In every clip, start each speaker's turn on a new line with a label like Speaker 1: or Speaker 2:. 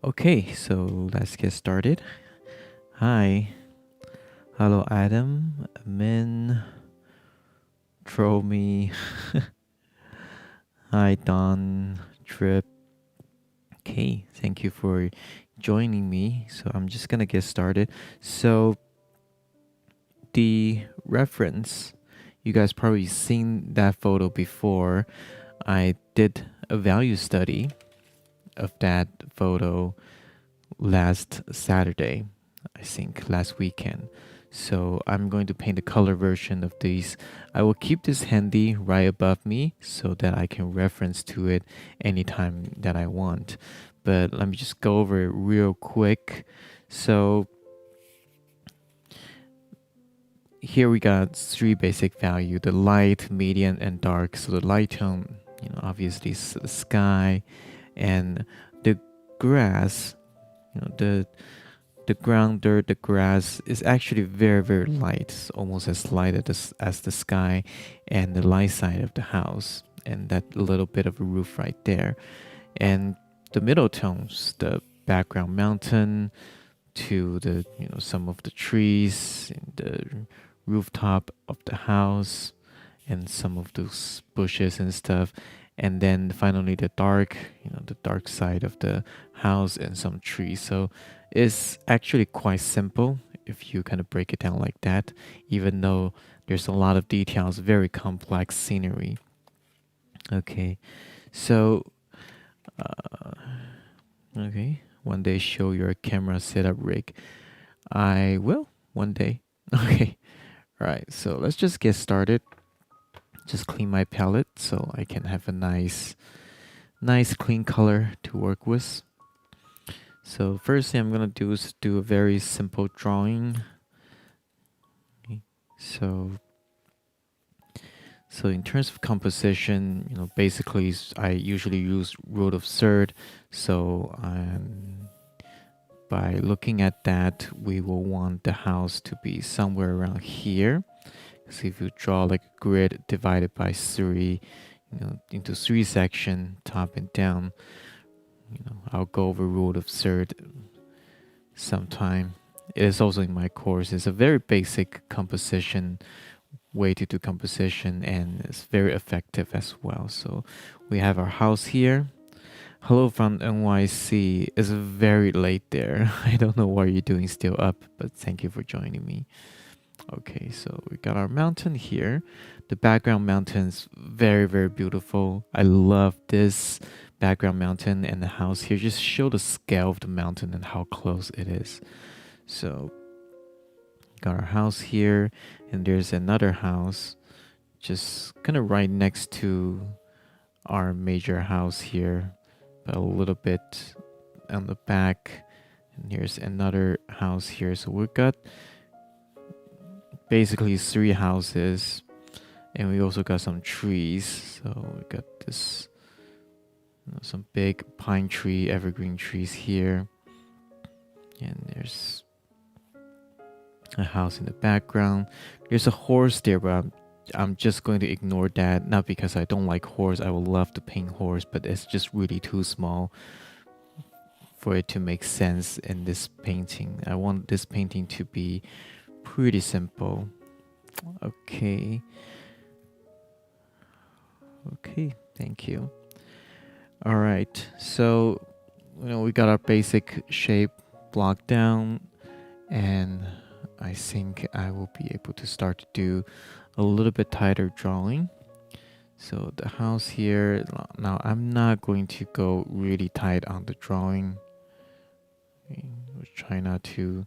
Speaker 1: Okay, so let's get started. Hi. Hello, Adam, Min, Tromi. Hi, Don, Trip. Okay, thank you for joining me. So I'm just gonna get started. So the reference, you guys probably seen that photo before. I did a value study of that photo last Saturday, I think last weekend. So I'm going to paint a color version of these. I will keep this handy right above me so that I can reference to it anytime that I want. But let me just go over it real quick. So here we got three basic value: the light, medium, and dark. So the light tone, obviously is the sky, and the grass, the ground dirt, the grass is actually very, very light. It's almost as light as the sky and the light side of the house, and that little bit of a roof right there. And the middle tones, the background mountain to the, some of the trees and the rooftop of the house and some of those bushes and stuff. And then finally the dark, the dark side of the house and some trees. So it's actually quite simple if you kind of break it down like that, even though there's a lot of details, very complex scenery. Okay, so uh, okay, one day show your camera setup rig. I will one day. Okay, all right. So let's just get started. Just clean my palette so I can have a nice clean color to work with. So first thing I'm gonna do is do a very simple drawing. Okay. So in terms of composition, basically I usually use root of third. So by looking at that, we will want the house to be somewhere around here. So if you draw like a grid divided by three, into three section, top and down, I'll go over rule of third sometime. It is also in my course. It's a very basic composition way to do composition, and it's very effective as well. So we have our house here. Hello from NYC. It's very late there. I don't know why you're doing still up, but thank you for joining me. Okay, so we got our mountain here. The background mountain's very, very beautiful. I love this background mountain, and the house here just show the scale of the mountain and how close it is. So got our house here, and there's another house just kind of right next to our major house here, but a little bit on the back. And here's another house here. So we've got basically three houses, and we also got some trees. So we got this, some big pine tree, evergreen trees here, and there's a house in the background. There's a horse there, but I'm just going to ignore that. Not because I don't like horse. I would love to paint horse, but it's just really too small for it to make sense in this painting. I want this painting to be pretty simple. Okay. Okay, thank you. All right. So, we got our basic shape blocked down, and I think I will be able to start to do a little bit tighter drawing. So the house here, now I'm not going to go really tight on the drawing. Okay, we're trying not to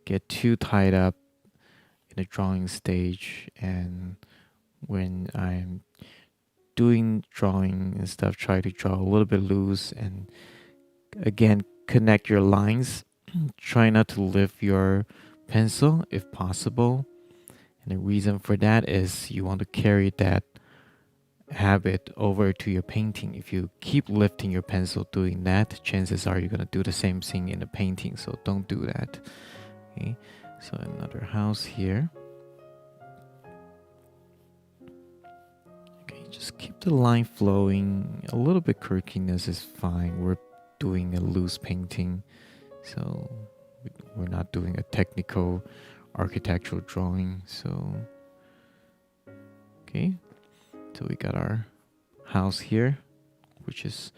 Speaker 1: get too tied up in the drawing stage, and when I'm doing drawing and stuff, try to draw a little bit loose, and again connect your lines. Try not to lift your pencil if possible, and the reason for that is you want to carry that habit over to your painting. If you keep lifting your pencil doing that, chances are you're going to do the same thing in the painting, so don't do that. Okay, so another house here. Okay, just keep the line flowing. A little bit quirkiness is fine. We're doing a loose painting, so we're not doing a technical architectural drawing. So okay, so we got our house here, which is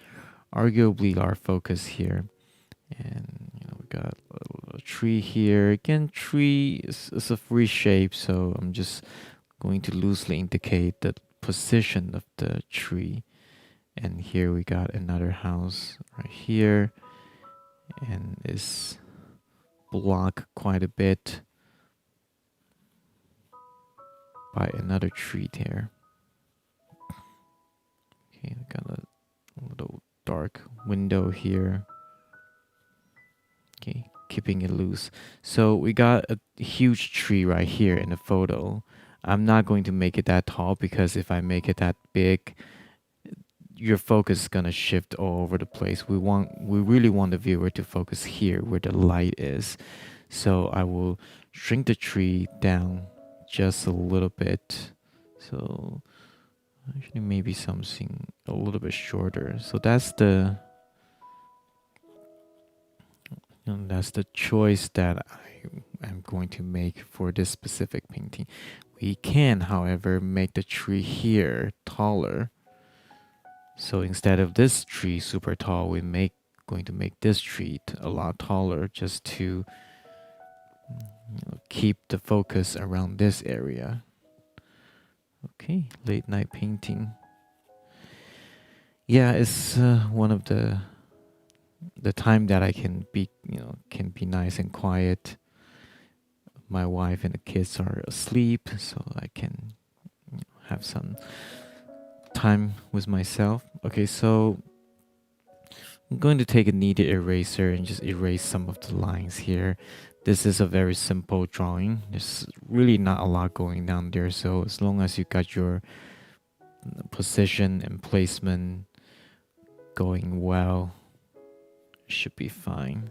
Speaker 1: arguably our focus here. And we got a tree here. Again, tree is a free shape, so I'm just going to loosely indicate the position of the tree. And here we got another house right here, and it's blocked quite a bit by another tree there. Okay, we got a little dark window here. Okay, keeping it loose. So we got a huge tree right here in the photo. I'm not going to make it that tall, because if I make it that big, your focus is gonna shift all over the place. We really want the viewer to focus here where the light is. So I will shrink the tree down just a little bit. So actually maybe something a little bit shorter. So that's the choice that I am going to make for this specific painting. We can, however, make the tree here taller. So instead of this tree super tall, going to make this tree a lot taller, just to keep the focus around this area. Okay, late night painting. Yeah, it's one of the time that I can be nice and quiet. My wife and the kids are asleep, so I can have some time with myself. Okay, so I'm going to take a kneaded eraser and just erase some of the lines here. This is a very simple drawing. There's really not a lot going down there, so as long as you got your position and placement going well, it should be fine.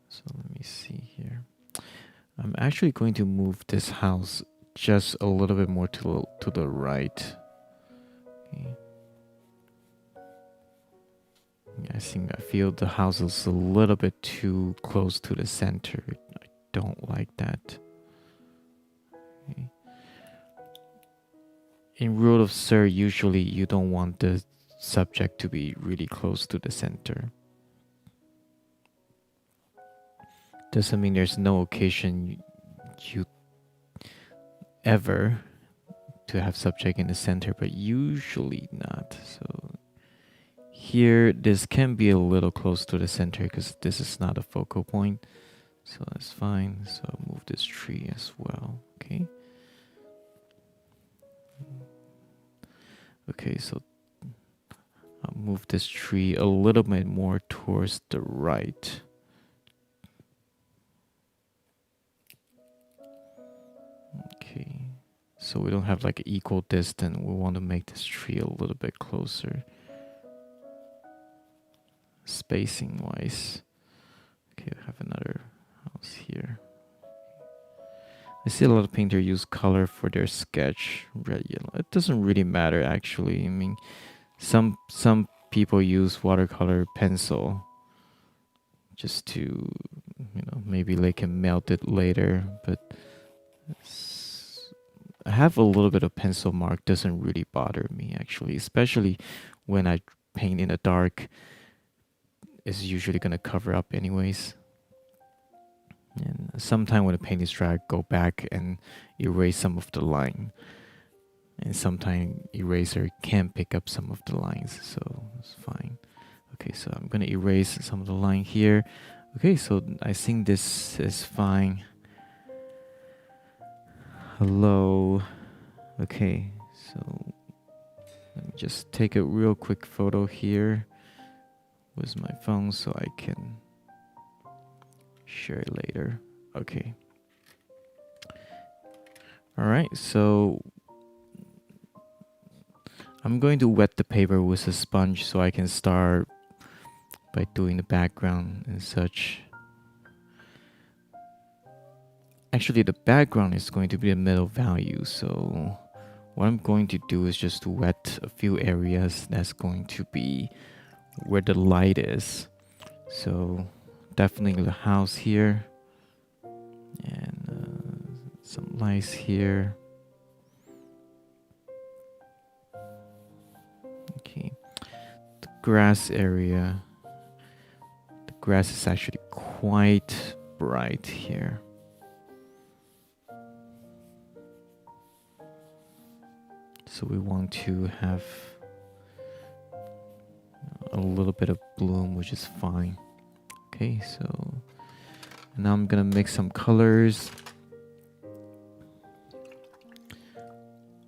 Speaker 1: So let me see here. I'm actually going to move this house just a little bit more to the right. Okay. I feel the house is a little bit too close to the center. I don't like that. Okay. In rule of third, usually you don't want the subject to be really close to the center. Doesn't mean there's no occasion you ever to have subject in the center, but usually not. So here, this can be a little close to the center because this is not a focal point. So that's fine. So I'll move this tree as well. Okay. Okay, so I'll move this tree a little bit more towards the right. Okay, so we don't have like an equal distance. We want to make this tree a little bit closer, spacing wise. Okay, we have another house here. I see a lot of painters use color for their sketch, red, yellow. It doesn't really matter actually. I mean, some people use watercolor pencil just to, maybe they can melt it later, but I have a little bit of pencil mark, doesn't really bother me actually, especially when I paint in the dark. It's usually gonna cover up anyways. And sometimes when the paint is dry, I go back and erase some of the line. And sometimes eraser can pick up some of the lines, so it's fine. Okay, so I'm gonna erase some of the line here. Okay, so I think this is fine. Hello. Okay, so let me just take a real quick photo here with my phone so I can share it later. Okay. Alright, so I'm going to wet the paper with a sponge so I can start by doing the background and such. Actually, the background is going to be the middle value, so what I'm going to do is just to wet a few areas that's going to be where the light is. So definitely the house here, and some lights here. Okay, the grass area. The grass is actually quite bright here. So we want to have a little bit of bloom, which is fine. Okay, so now I'm gonna mix some colors.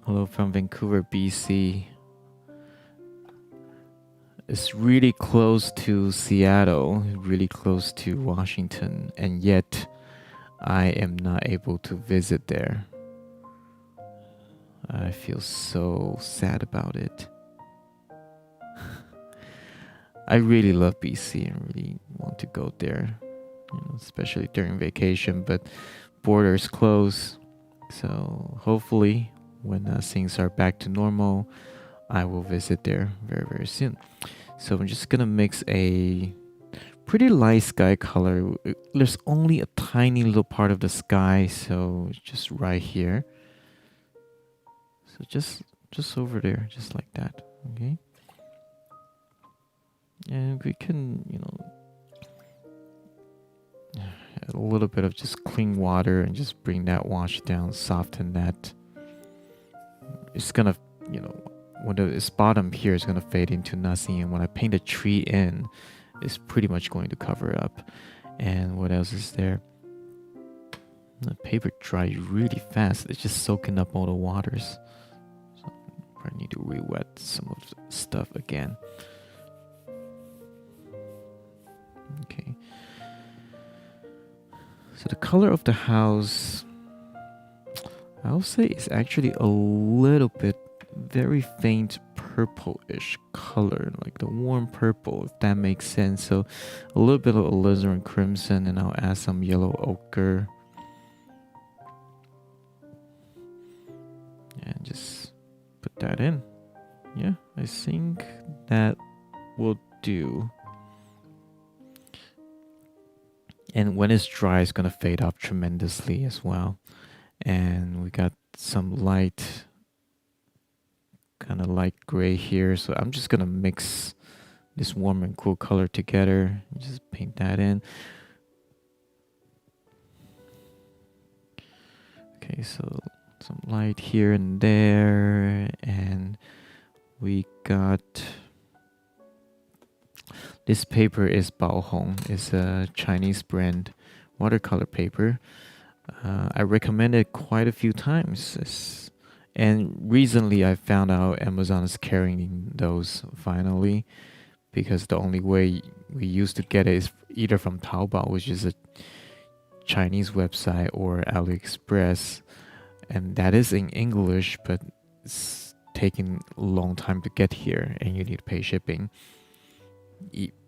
Speaker 1: Hello from Vancouver, BC. It's really close to Seattle, really close to Washington, and yet I am not able to visit there. I feel so sad about it. I really love BC and really want to go there, especially during vacation, but borders close. So hopefully when things are back to normal, I will visit there very, very soon. So I'm just gonna mix a pretty light sky color. There's only a tiny little part of the sky, so just right here. So just over there, just like that. Okay. And we can, a little bit of just clean water and just bring that wash down, soften that. It's gonna, when this bottom here is gonna fade into nothing, and when I paint a tree in, it's pretty much going to cover up. And what else is there? The paper dries really fast. It's just soaking up all the waters. So I need to re-wet some of the stuff again. Okay. So the color of the house, I'll say it's actually a little bit very faint purplish color, like the warm purple, if that makes sense. So a little bit of alizarin crimson, and I'll add some yellow ochre. And just put that in. Yeah, I think that will do. And when it's dry, it's gonna fade up tremendously as well. And we got some light, kind of light gray here. So I'm just gonna mix this warm and cool color together. Just paint that in. Okay, so some light here and there, and we got this paper is Baohong. It's a Chinese brand watercolor paper. I recommend it quite a few times. And recently I found out Amazon is carrying those finally, because the only way we used to get it is either from Taobao, which is a Chinese website, or AliExpress. And that is in English, but it's taking a long time to get here, and you need to pay shipping.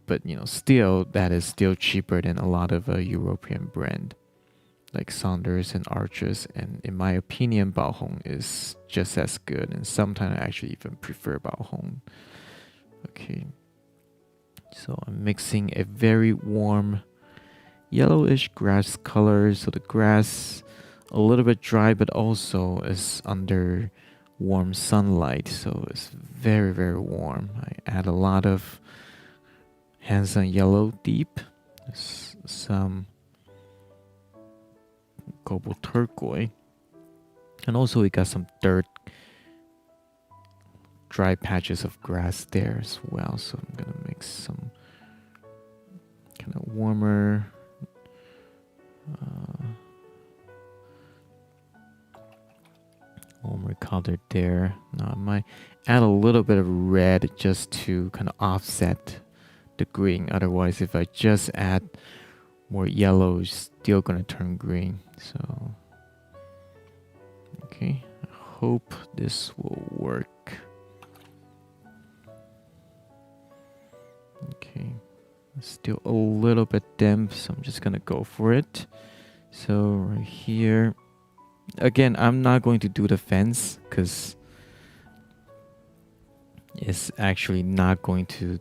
Speaker 1: But still, that is still cheaper than a lot of European brand like Saunders and Arches. And in my opinion, Baohong is just as good, and sometimes I actually even prefer Baohong. Okay, so I'm mixing a very warm yellowish grass color. So the grass a little bit dry, but also is under warm sunlight, so it's very, very warm. I add a lot of Hansa yellow deep, some cobalt turquoise, and also we got some dirt, dry patches of grass there as well. So I'm gonna mix some kind of warmer color there. Now I might add a little bit of red just to kind of offset the green. Otherwise, if I just add more yellow, it's still gonna turn green. So okay, I hope this will work. Okay, it's still a little bit damp, so I'm just gonna go for it. So right here, again, I'm not going to do the fence because it's actually not going to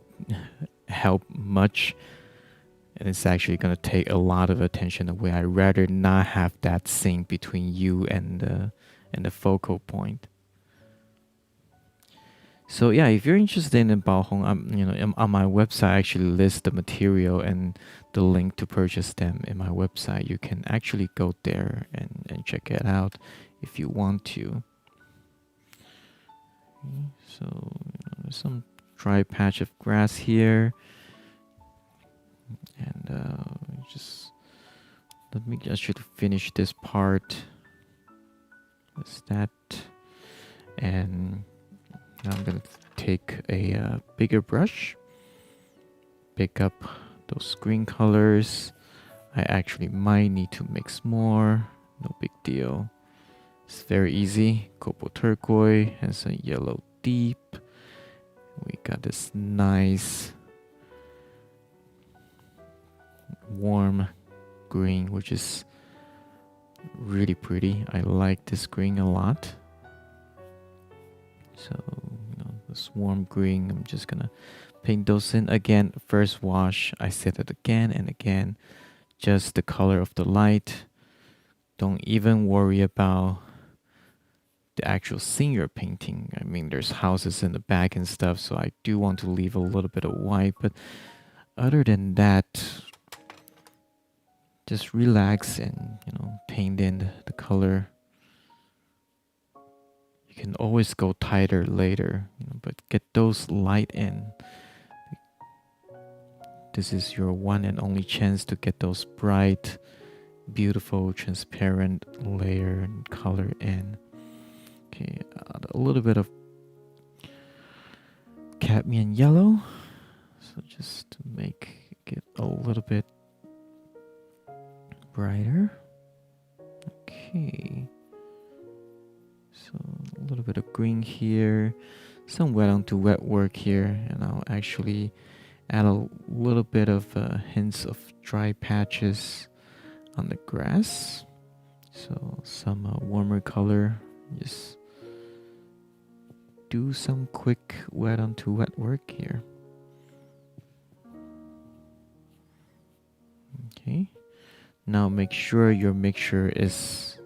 Speaker 1: help much and it's actually going to take a lot of attention away. I'd rather not have that sync between you and the focal point. So yeah, if you're interested in Bao Hong, on my website I actually list the material and the link to purchase them in my website. You can actually go there and check it out if you want to. Okay, so there's some dry patch of grass here, and just let me just finish this part. That's that, and now I'm gonna take a bigger brush, pick up those green colors. I actually might need to mix more, no big deal. It's very easy. Copal turquoise and some yellow deep. We got this nice warm green, which is really pretty. I like this green a lot. So, this warm green, I'm just gonna paint those in. Again, first wash, I said it again and again, just the color of the light. Don't even worry about the actual scene you're painting. I mean, there's houses in the back and stuff, so I do want to leave a little bit of white, but other than that, just relax and, paint in the color. You can always go tighter later, but get those light in. This is your one and only chance to get those bright, beautiful, transparent layer and color in. Okay, a little bit of cadmium yellow, so just to make it a little bit brighter. Okay, so a little bit of green here, some wet onto wet work here, and I'll actually add a little bit of hints of dry patches on the grass. So some warmer color, just do some quick wet onto wet work here. Okay, now make sure your mixture is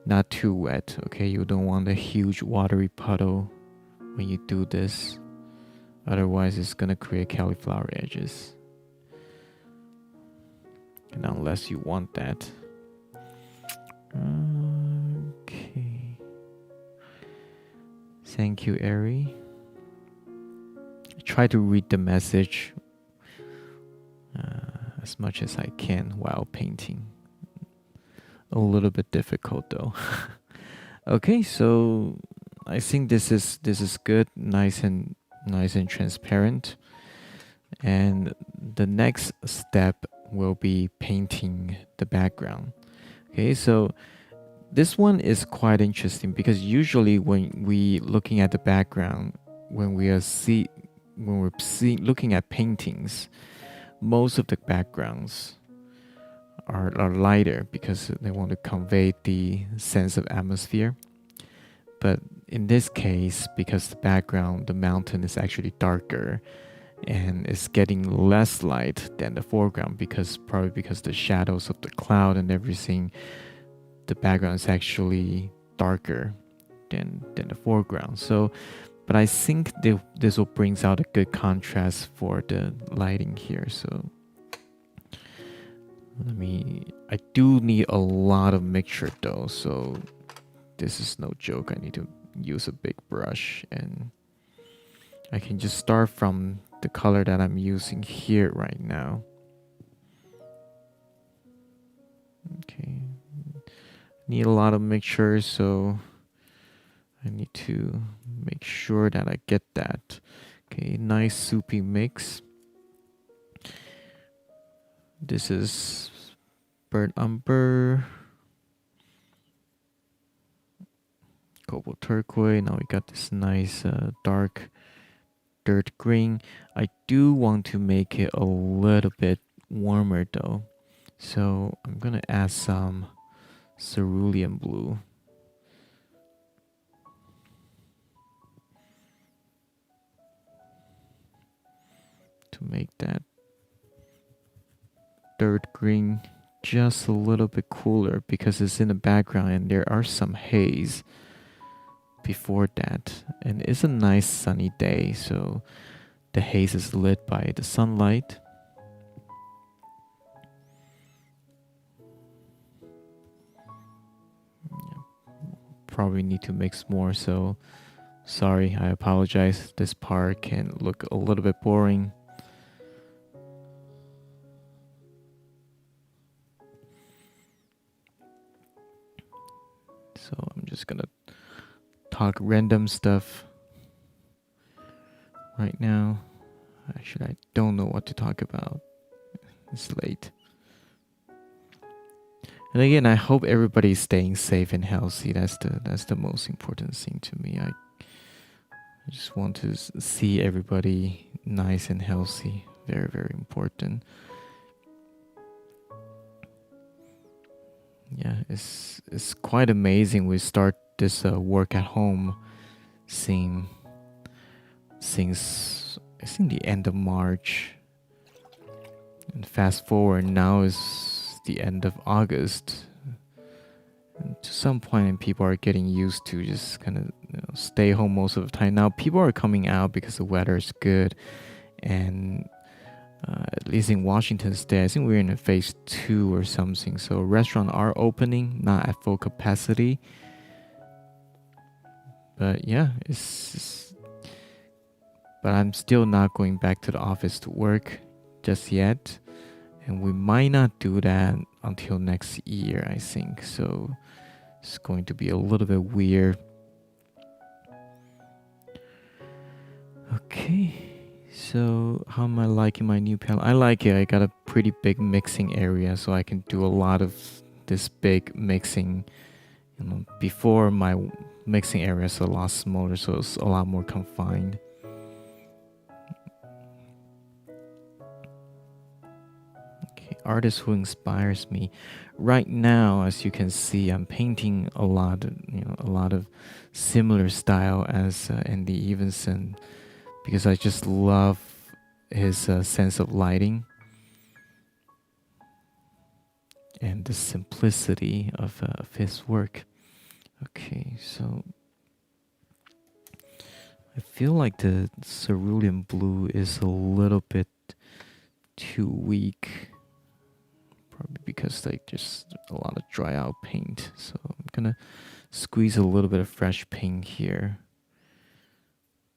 Speaker 1: not too wet. Okay, you don't want a huge watery puddle when you do this, otherwise it's gonna create cauliflower edges, and unless you want that. Okay, thank you, Ari. Try to read the message as much as I can while painting. A little bit difficult though. Okay, so I think this is good, nice and transparent. And the next step will be painting the background. Okay, so this one is quite interesting because usually when we looking at the background, when we're looking at paintings, most of the backgrounds are lighter because they want to convey the sense of atmosphere. But in this case, because the background, the mountain is actually darker and it's getting less light than the foreground, probably because the shadows of the cloud and everything, the background is actually darker than the foreground. So, but I think this will brings out a good contrast for the lighting here. So I do need a lot of mixture though, so this is no joke. I need to use a big brush, and I can just start from the color that I'm using here right now. Okay, need a lot of mixture, so I need to make sure that I get that. Okay, nice soupy mix. This is burnt umber, cobalt turquoise. Now we got this nice dark dirt green. I do want to make it a little bit warmer though, so I'm gonna add some cerulean blue. To make that third green just a little bit cooler because it's in the background and there are some haze before that. And it's a nice sunny day, so the haze is lit by the sunlight. Probably need to mix more, so sorry, I apologize. This part can look a little bit boring. So I'm just gonna talk random stuff right now. Actually, I don't know what to talk about. It's late. And again, I hope everybody's staying safe and healthy. That's the most important thing to me. I just want to see everybody nice and healthy. Very, very important. Yeah, it's quite amazing. We start this work at home since I think the end of March, and fast forward now is the end of August. And to some point, and people are getting used to just kind of stay home most of the time. Now people are coming out because the weather is good, and at least in Washington State, I think we're in a phase 2 or something. So restaurants are opening, not at full capacity. But yeah, but I'm still not going back to the office to work just yet. And we might not do that until next year, I think. So it's going to be a little bit weird. Okay. So how am I liking my new palette? I like it. I got a pretty big mixing area, so I can do a lot of this big mixing. Before my mixing area is a lot smaller, so it's a lot more confined. Okay, artist who inspires me. Right now, as you can see, I'm painting a lot of similar style as Andy Evenson, because I just love his sense of lighting and the simplicity of his work. Okay, so I feel like the cerulean blue is a little bit too weak, probably because like just a lot of dry out paint. So I'm gonna squeeze a little bit of fresh paint here,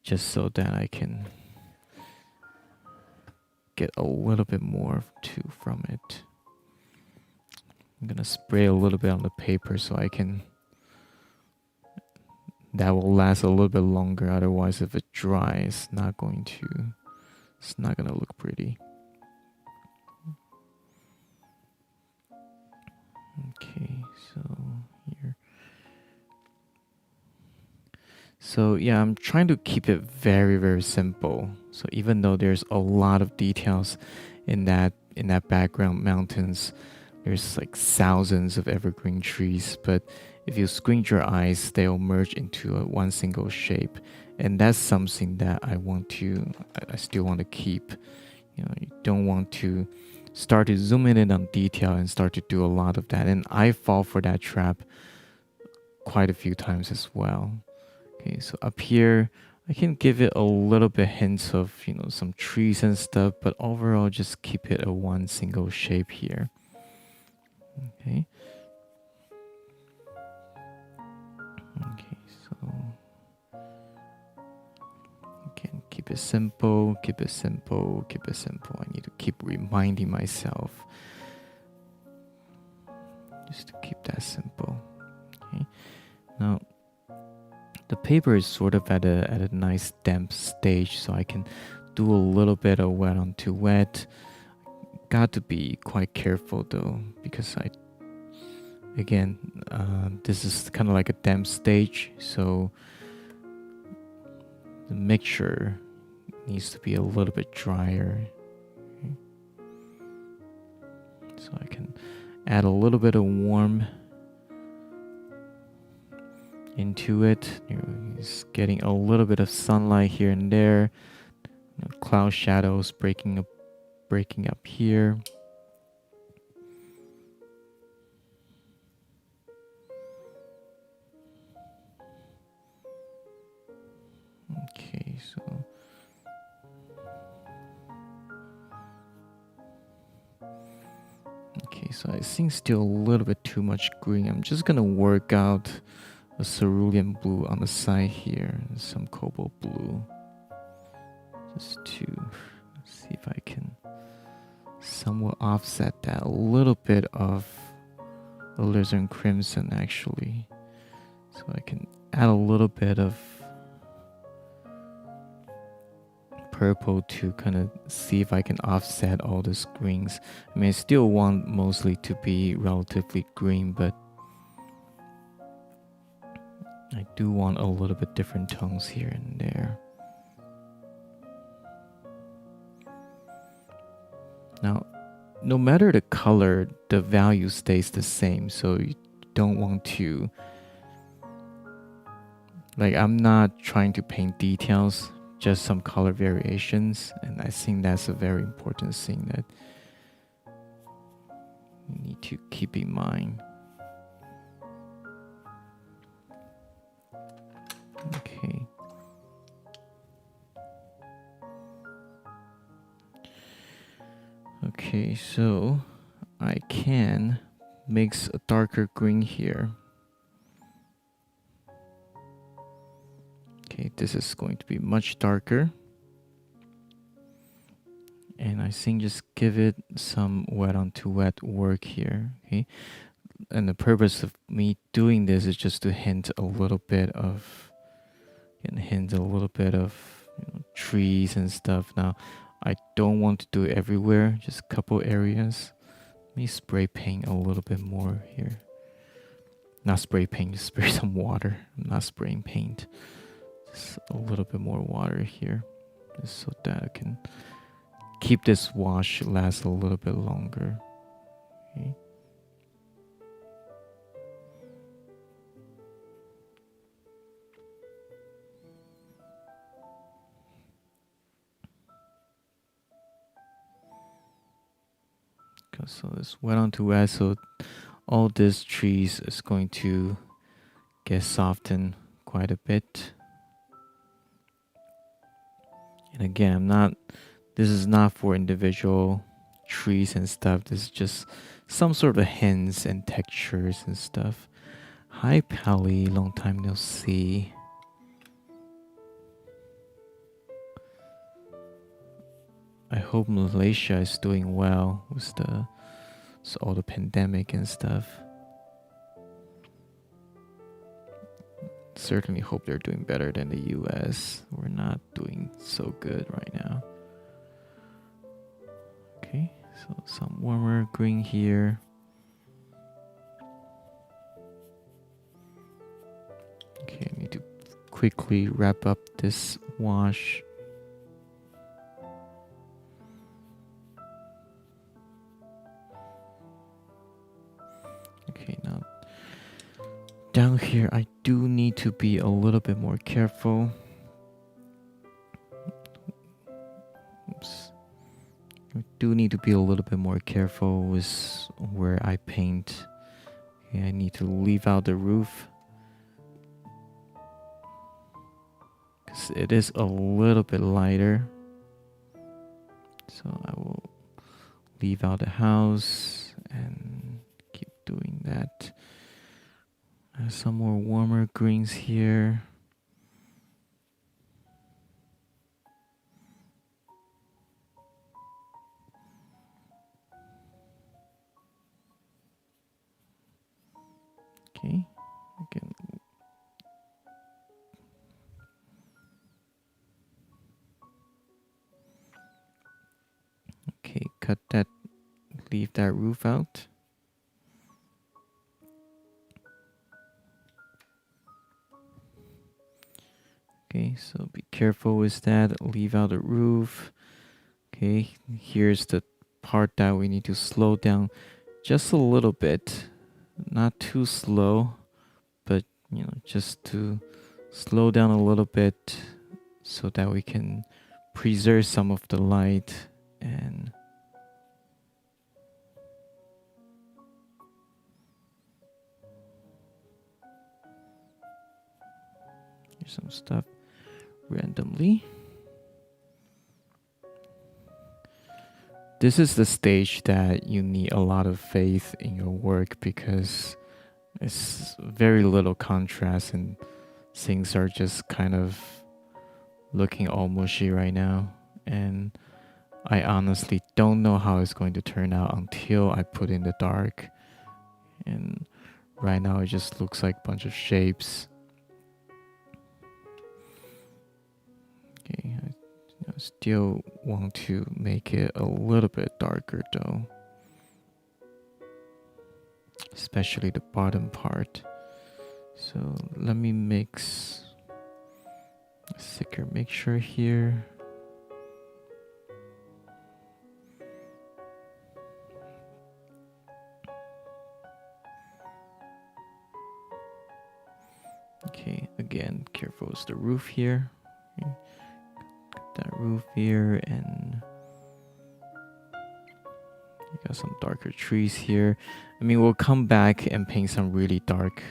Speaker 1: just so that I can get a little bit more too from it. I'm gonna spray a little bit on the paper so I can, that will last a little bit longer. Otherwise, if it dries, it's not gonna look pretty. Okay, so here. So yeah, I'm trying to keep it very, very simple. So even though there's a lot of details in that background mountains, there's like thousands of evergreen trees, but if you squint your eyes, they'll merge into one single shape. And that's something that I still want to keep. You don't want to start to zoom in on detail and start to do a lot of that. And I fall for that trap quite a few times as well. Okay, so up here, I can give it a little bit hints of, some trees and stuff, but overall just keep it a one single shape here. Okay. Okay, so again, keep it simple, keep it simple, keep it simple. I need to keep reminding myself just to keep that simple. Okay. Now the paper is sort of at a nice damp stage, so I can do a little bit of wet onto wet. Got to be quite careful though, because this is kind of like a damp stage, so the mixture needs to be a little bit drier. Okay. So I can add a little bit of warmth into it. It's getting a little bit of sunlight here and there. Cloud shadows breaking up here. Okay, so I think still a little bit too much green. I'm just gonna work out a cerulean blue on the side here, and some cobalt blue, just to see if I can somewhat offset that. A little bit of alizarin crimson actually, so I can add a little bit of purple to kind of see if I can offset all these greens. I mean, I still want mostly to be relatively green, but I do want a little bit different tones here and there. Now, no matter the color, the value stays the same, so you don't want to, like, I'm not trying to paint details, just some color variations, and I think that's a very important thing that you need to keep in mind. Okay. Okay, so I can mix a darker green here. Okay, this is going to be much darker. And I think just give it some wet onto wet work here. Okay, and the purpose of me doing this is just to hint a little bit of, trees and stuff. Now, I don't want to do it everywhere, just a couple areas. Let me spray paint a little bit more here. Not spray paint, just spray some water. I'm not spraying paint. Just a little bit more water here, just so that I can keep this wash last a little bit longer. Okay. So it's wet onto wet, so all these trees is going to get softened quite a bit. And again, this is not for individual trees and stuff. This is just some sort of hints and textures and stuff. Hi Pally, long time no see. I hope Malaysia is doing well with all the pandemic and stuff. Certainly hope they're doing better than the US. We're not doing so good right now. Okay, so some warmer green here. Okay, I need to quickly wrap up this wash. Okay, now down here I do need to be a little bit more careful. Oops. I do need to be a little bit more careful with where I paint. Okay, I need to leave out the roof, because it is a little bit lighter. So I will leave out the house and keep doing that. Some more warmer greens here. Okay, again. Okay, cut that, leave that roof out. Okay, so be careful with that. Leave out the roof. Okay, here's the part that we need to slow down just a little bit. Not too slow, but just to slow down a little bit so that we can preserve some of the light. And here's some stuff randomly. this is the stage that you need a lot of faith in your work because it's very little contrast and things are just kind of looking all mushy right now. And I honestly don't know how it's going to turn out until I put in the dark. And right now it just looks like a bunch of shapes. Okay, I still want to make it a little bit darker though, especially the bottom part. So let me mix a thicker mixture here. Okay, again, careful with the roof here. Okay. That roof here, and you got some darker trees here. I mean, we'll come back and paint some really dark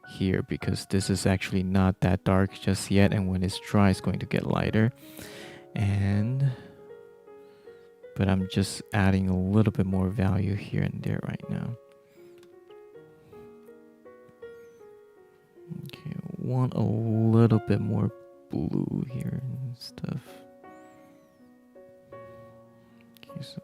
Speaker 1: here because this is actually not that dark just yet, and when it's dry it's going to get lighter. But I'm just adding a little bit more value here and there right now. Okay, want a little bit more blue here and stuff. Okay, so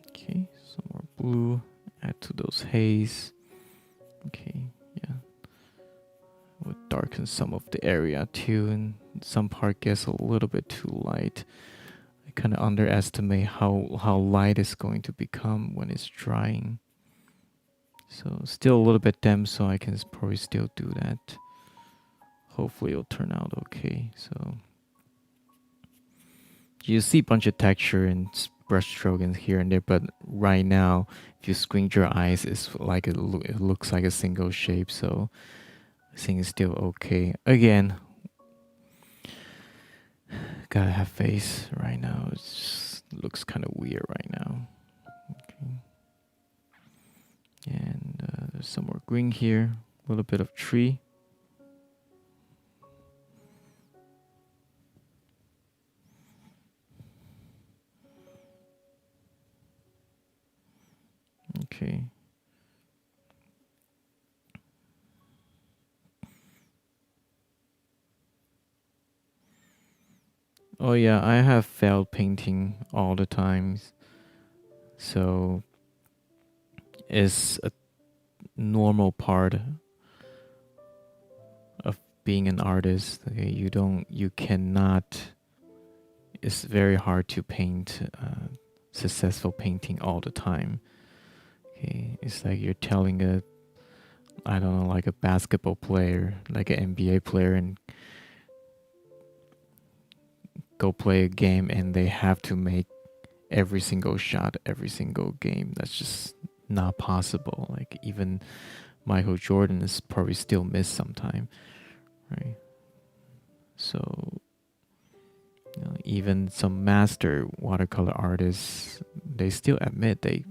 Speaker 1: okay, some more blue. Add to those haze. Okay, yeah. We'll darken some of the area too, and some part gets a little bit too light. I kind of underestimate how light it's going to become when it's drying. So still a little bit damp, so I can probably still do that. Hopefully it'll turn out okay. So you see a bunch of texture and brush stroke in here and there, but right now, if you squint your eyes, it's like it looks like a single shape. So I think it's still okay. Again, gotta have faith right now. It just looks kind of weird right now. Okay. And there's some more green here, a little bit of tree. Okay. Oh yeah, I have failed painting all the times. So it's a normal part of being an artist. Okay, you cannot. It's very hard to paint successful painting all the time. Okay, it's like you're telling I don't know, like a basketball player, like an NBA player, and go play a game, and they have to make every single shot, every single game. That's just not possible. Like even Michael Jordan is probably still missed sometime, right? So even some master watercolor artists, they still admit they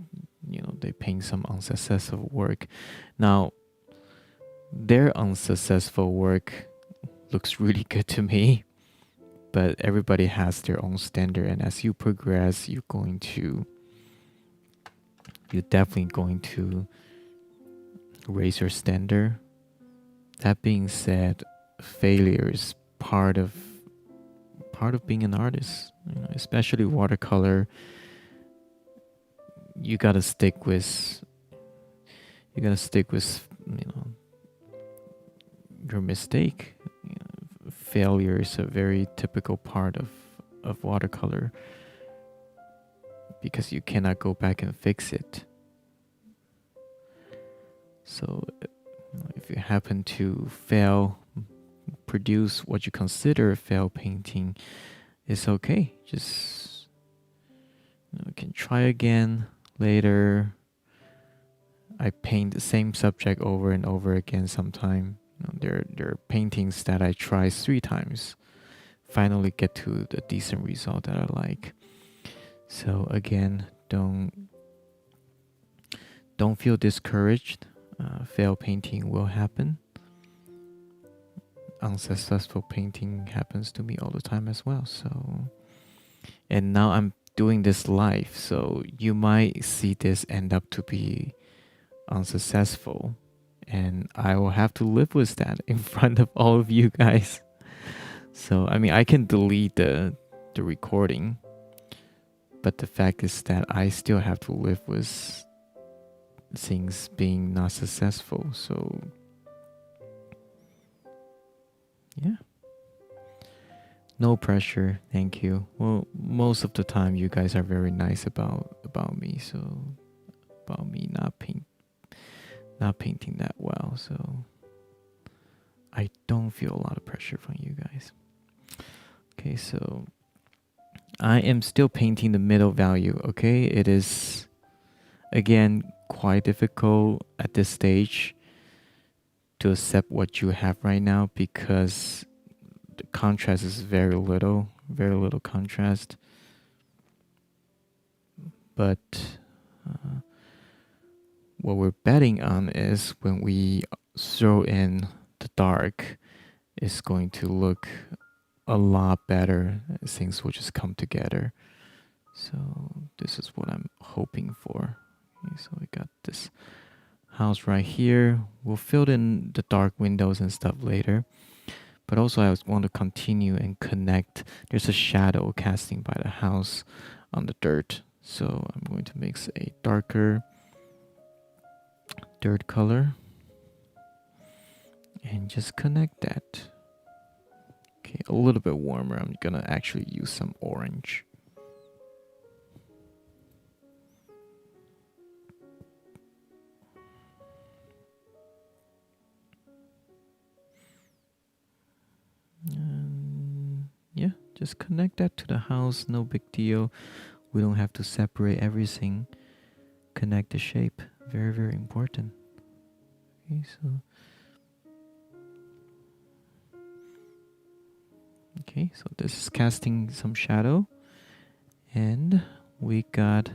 Speaker 1: paint some unsuccessful work. Now their unsuccessful work looks really good to me, but everybody has their own standard, and as you progress, you're definitely going to raise your standard. That being said, failure is part of being an artist, especially watercolor. You gotta stick with your mistake. Failure is a very typical part of watercolor because you cannot go back and fix it. So if you happen to produce what you consider a failed painting, it's okay. Just you can try again later. I paint the same subject over and over again sometime. There are paintings that I try 3 times, finally get to the decent result that I like. So again, don't feel discouraged. Failed painting will happen. Unsuccessful painting happens to me all the time as well. So, and now I'm doing this live, so you might see this end up to be unsuccessful, and I will have to live with that in front of all of you guys. So I mean, I can delete the recording, but the fact is that I still have to live with things being not successful. So yeah, no pressure. Thank you. Well, most of the time you guys are very nice about me. So about me not painting that well. So I don't feel a lot of pressure from you guys. Okay, so I am still painting the middle value. Okay, it is again quite difficult at this stage to accept what you have right now because the contrast is very little contrast. But what we're betting on is when we throw in the dark, it's going to look a lot better. Things will just come together. So this is what I'm hoping for. Okay, so we got this house right here. We'll fill in the dark windows and stuff later. But also I want to continue and connect. There's a shadow casting by the house on the dirt. So I'm going to mix a darker dirt color and just connect that. Okay, a little bit warmer. I'm gonna actually use some orange. And yeah, just connect that to the house. No big deal. We don't have to separate everything. Connect the shape. Very, very important. Okay, so this is casting some shadow. And we got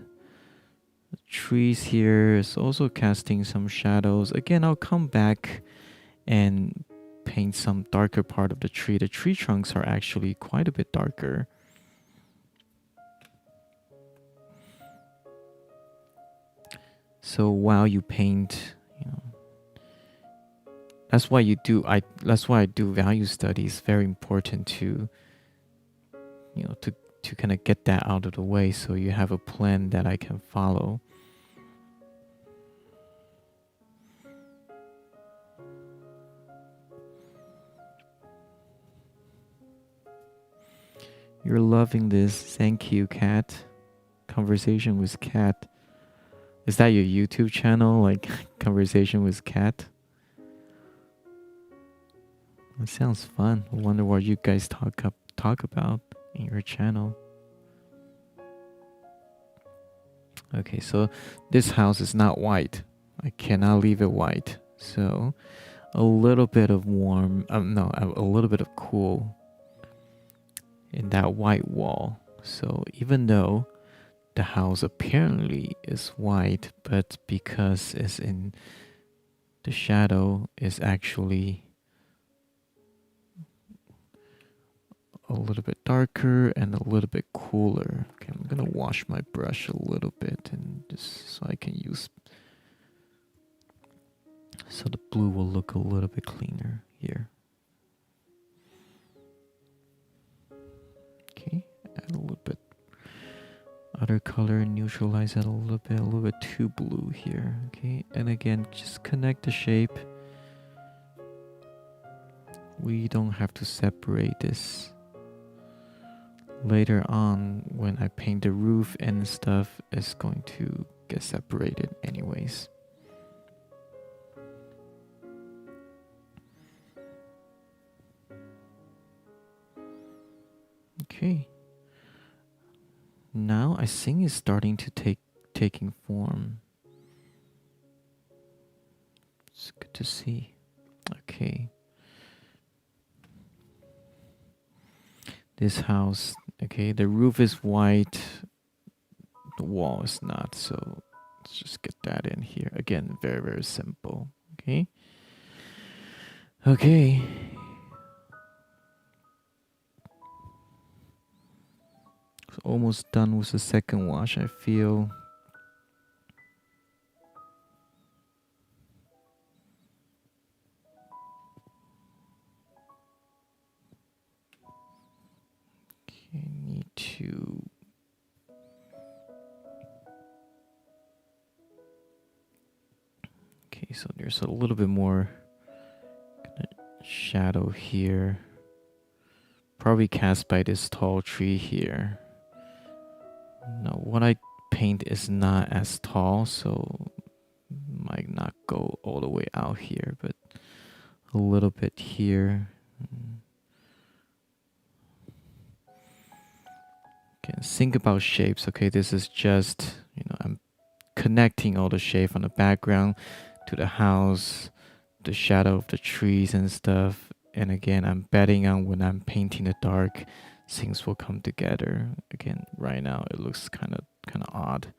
Speaker 1: the trees here. It's also casting some shadows. Again, I'll come back and paint some darker part of the tree. The tree trunks are actually quite a bit darker. So while you paint, that's why I do value studies. Very important to to kind of get that out of the way so you have a plan that I can follow. You're loving this. Thank you, Kat. Conversation with Kat. Is that your YouTube channel? Like Conversation with Kat? That sounds fun. I wonder what you guys talk about in your channel. Okay, so this house is not white. I cannot leave it white. So a little bit of warm, a little bit of cool in that white wall. So even though the house apparently is white, but because it's in the shadow, is actually a little bit darker and a little bit cooler. Okay, I'm gonna wash my brush a little bit and just so I can use, so the blue will look a little bit cleaner here. Okay, add a little bit other color and neutralize it a little bit too blue here. Okay, and again, just connect the shape. We don't have to separate this. Later on, when I paint the roof and stuff, it's going to get separated anyways. Okay. Now I think it's starting to taking form. It's good to see. Okay. This house, okay, the roof is white. the wall is not. So let's just get that in here. Again, very, very simple. Okay. Okay. So almost done with the second wash, I feel. Okay, need to. Okay, so there's a little bit more shadow here. Probably cast by this tall tree here. Now, what I paint is not as tall, so might not go all the way out here, but a little bit here. Okay, think about shapes. Okay, this is just, I'm connecting all the shape from the background to the house, the shadow of the trees and stuff. And again, I'm betting on when I'm painting the dark, things will come together. Again, right now it looks kind of odd.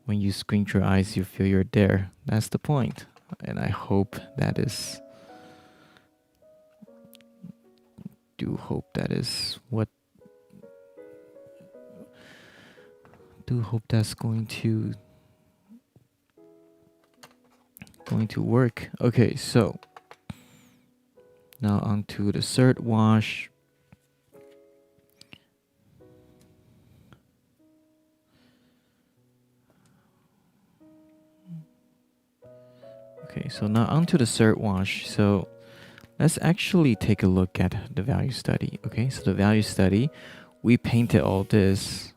Speaker 1: When you squint your eyes, you feel you're there. That's the point. And I hope that is. Do hope that is what. Do hope that's going to work. Okay, so now onto the third wash. Okay, so now onto the third wash. So let's actually take a look at the value study. Okay, so the value study, we painted all this,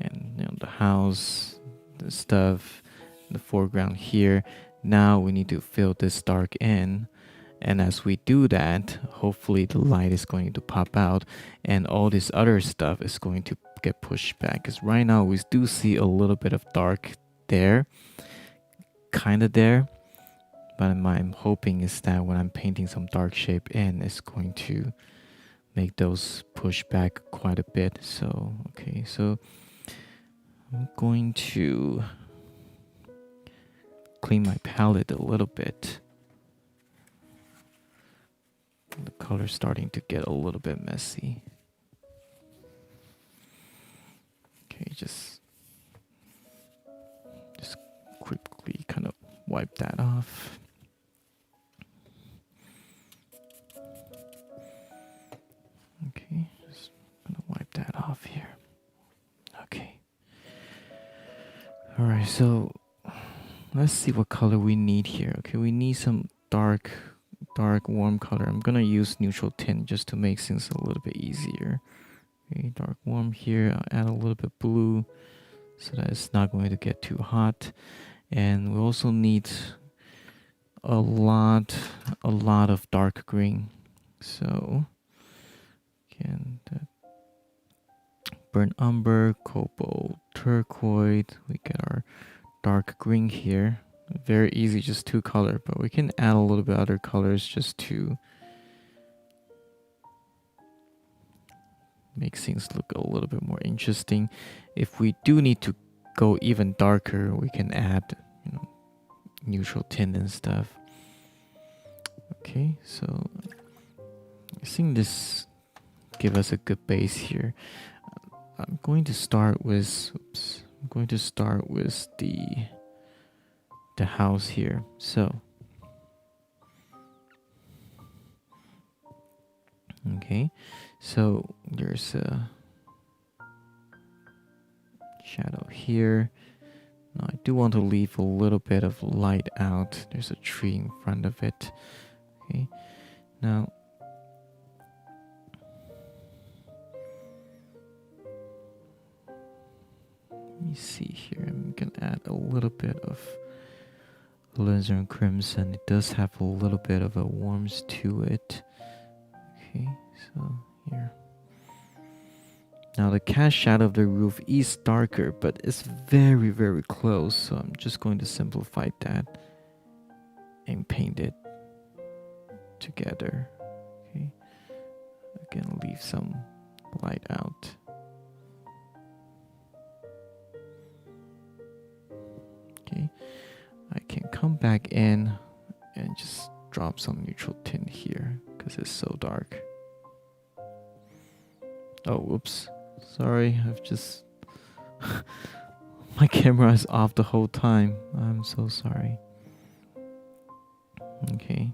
Speaker 1: and the house, the stuff, the foreground here. Now we need to fill this dark in, and as we do that, hopefully the light is going to pop out, and all this other stuff is going to get pushed back. Because right now we do see a little bit of dark there, kind of there. But I'm hoping is that when I'm painting some dark shape in, it's going to make those push back quite a bit. So, okay, so I'm going to clean my palette a little bit. The color's starting to get a little bit messy. Okay, just quickly kind of wipe that off. Okay, just gonna wipe that off here. Okay. Alright, so let's see what color we need here. Okay, we need some dark warm color. I'm gonna use neutral tint just to make things a little bit easier. Okay, dark warm here. I'll add a little bit blue so that it's not going to get too hot. And we also need a lot of dark green. So again, the burnt umber, cobalt, turquoise. We get our dark green here. Very easy, just 2 color, but we can add a little bit other colors just to make things look a little bit more interesting. If we do need to go even darker, we can add, neutral tint and stuff. Okay, so I think this give us a good base here. I'm going to start with the house here. So okay, so there's a shadow here. Now I do want to leave a little bit of light out. There's a tree in front of it. Okay, now let me see here. I'm gonna add a little bit of alizarin crimson. It does have a little bit of a warmth to it. Okay, so here. Now the cast shadow of the roof is darker, but it's very, very close. So I'm just going to simplify that and paint it together. Okay. Again, leave some light out. Okay, I can come back in and just drop some neutral tint here because it's so dark. Oh, whoops. Sorry, I've just... my camera is off the whole time. I'm so sorry. Okay.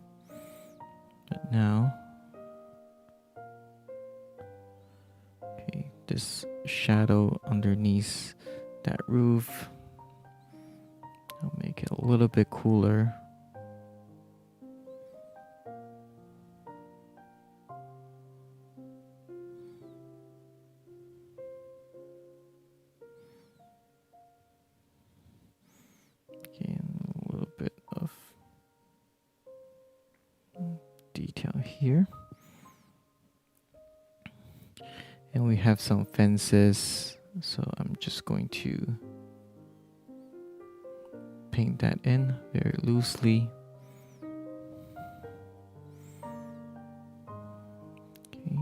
Speaker 1: But now... okay, this shadow underneath that roof, I'll make it a little bit cooler. Okay, and a little bit of detail here. And we have some fences, so I'm just going to paint that in very loosely. Okay.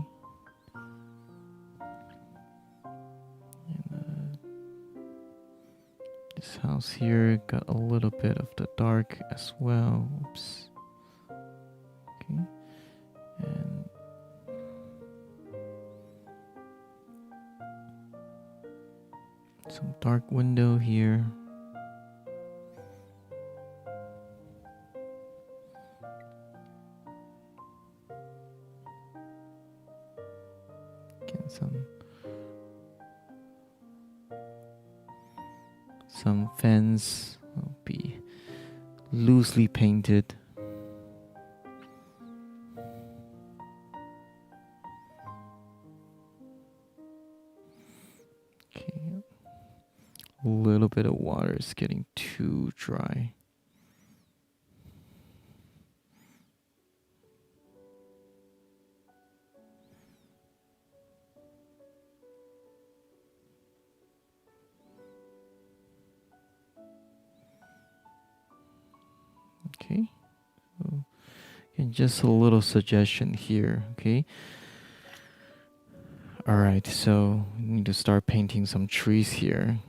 Speaker 1: And this house here got a little bit of the dark as well. Oops. Okay. And some dark window here. Again, some fence will be loosely painted. Okay. A little bit of water is getting too dry. Okay. So, and just a little suggestion here, okay? Alright, so we need to start painting some trees here.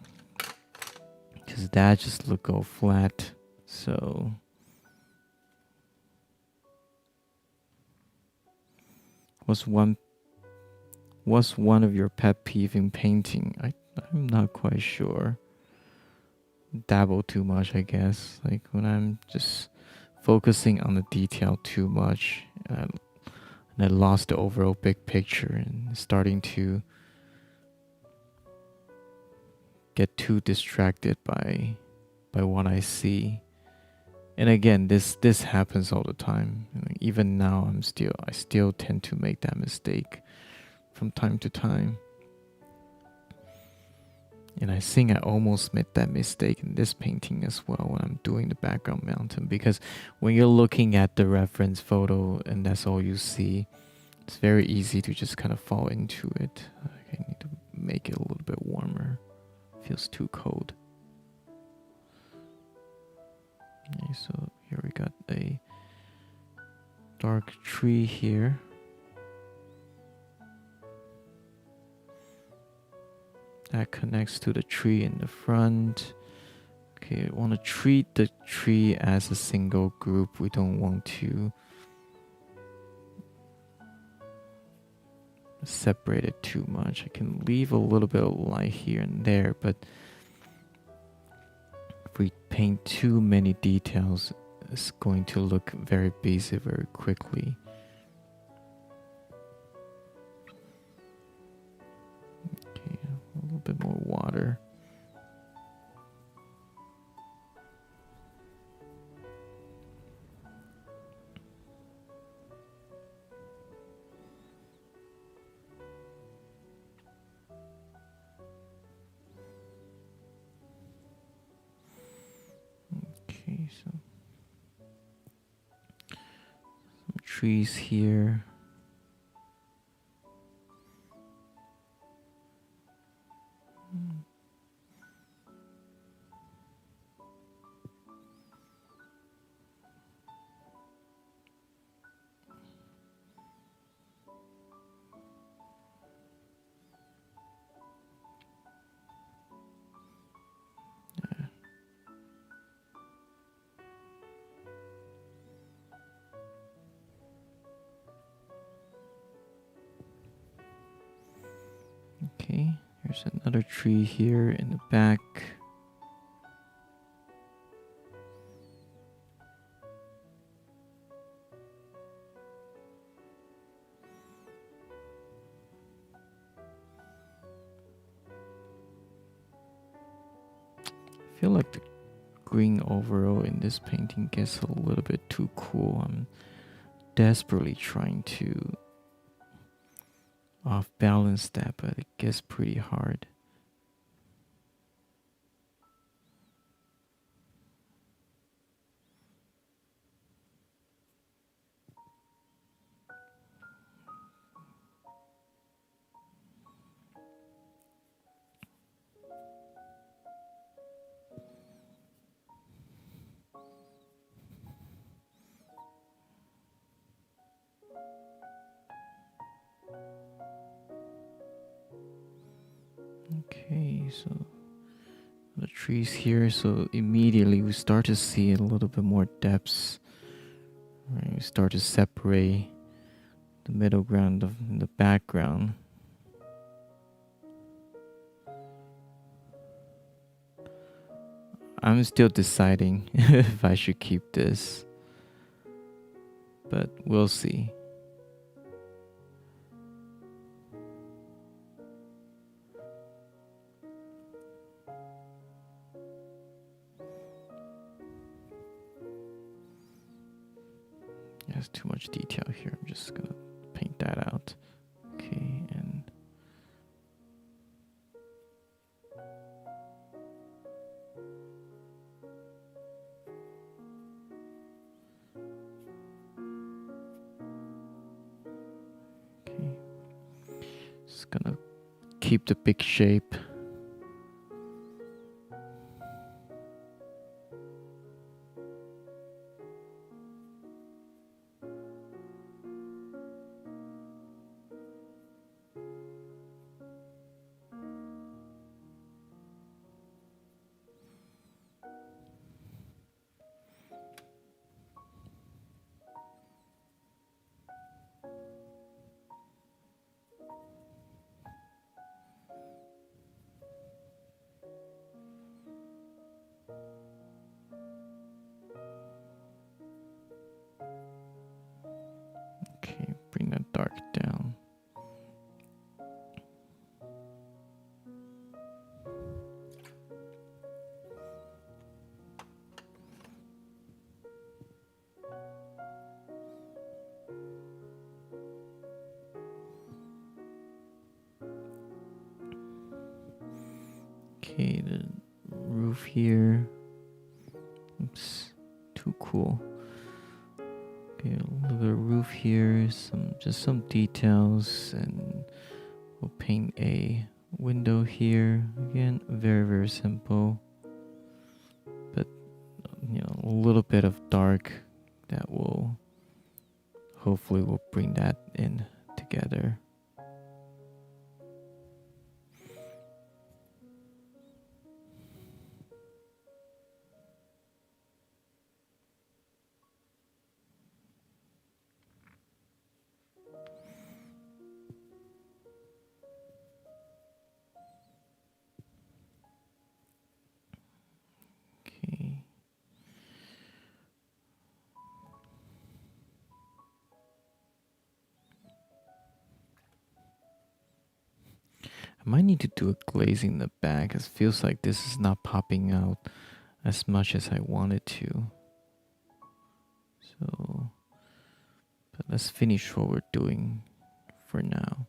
Speaker 1: Because that just look all flat. So what's one of your pet peeve in painting? I'm not quite sure. Dabble too much, I guess. Like when I'm just focusing on the detail too much, and I lost the overall big picture and starting to get too distracted by what I see. And again, this happens all the time. Even now, I still tend to make that mistake from time to time. And I think I almost made that mistake in this painting as well when I'm doing the background mountain, because when you're looking at the reference photo and that's all you see, it's very easy to just kind of fall into it. I need to make it a little bit warmer. It feels too cold. Okay, so here we got a dark tree here. That connects to the tree in the front. Okay, I want to treat the tree as a single group. We don't want to separate it too much. I can leave a little bit of light here and there, but if we paint too many details, it's going to look very basic very quickly. Okay, a little bit more water. Okay, so some trees here. There's another tree here in the back. I feel like the green overall in this painting gets a little bit too cool. I'm desperately trying to off balance that, but it gets pretty hard. Okay, so the trees here, so immediately we start to see a little bit more depths. Right, we start to separate the middle ground of the background. I'm still deciding if I should keep this, but we'll see. There's too much detail here. I'm just gonna paint that out. Okay, and okay, just gonna keep the big shape. Okay, bring that dark down. Okay, the roof here. Oops, too cool. Okay, a little bit of roof here, just some details, and we'll paint a window here. Again, very simple, but a little bit of dark that will hopefully will bring that in together. Okay. I might need to do a glaze in the back. It feels like this is not popping out as much as I want it to. So, but let's finish what we're doing for now.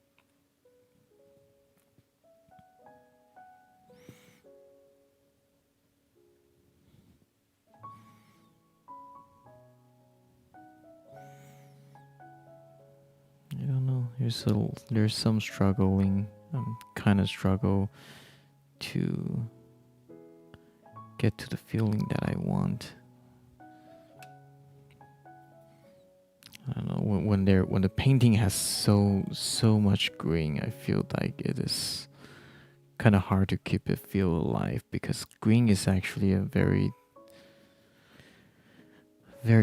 Speaker 1: I don't know. There's some struggling. I'm kind of struggle to get to the feeling that I want. I don't know, when the painting has so much green, I feel like it is kind of hard to keep it feel alive, because green is actually a very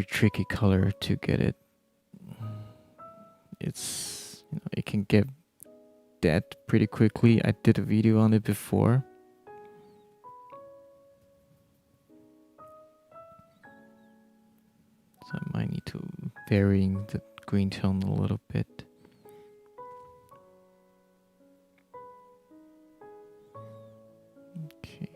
Speaker 1: tricky color to get it. It's it can get dead pretty quickly. I did a video on it before. So I might need to vary the green tone a little bit. Okay.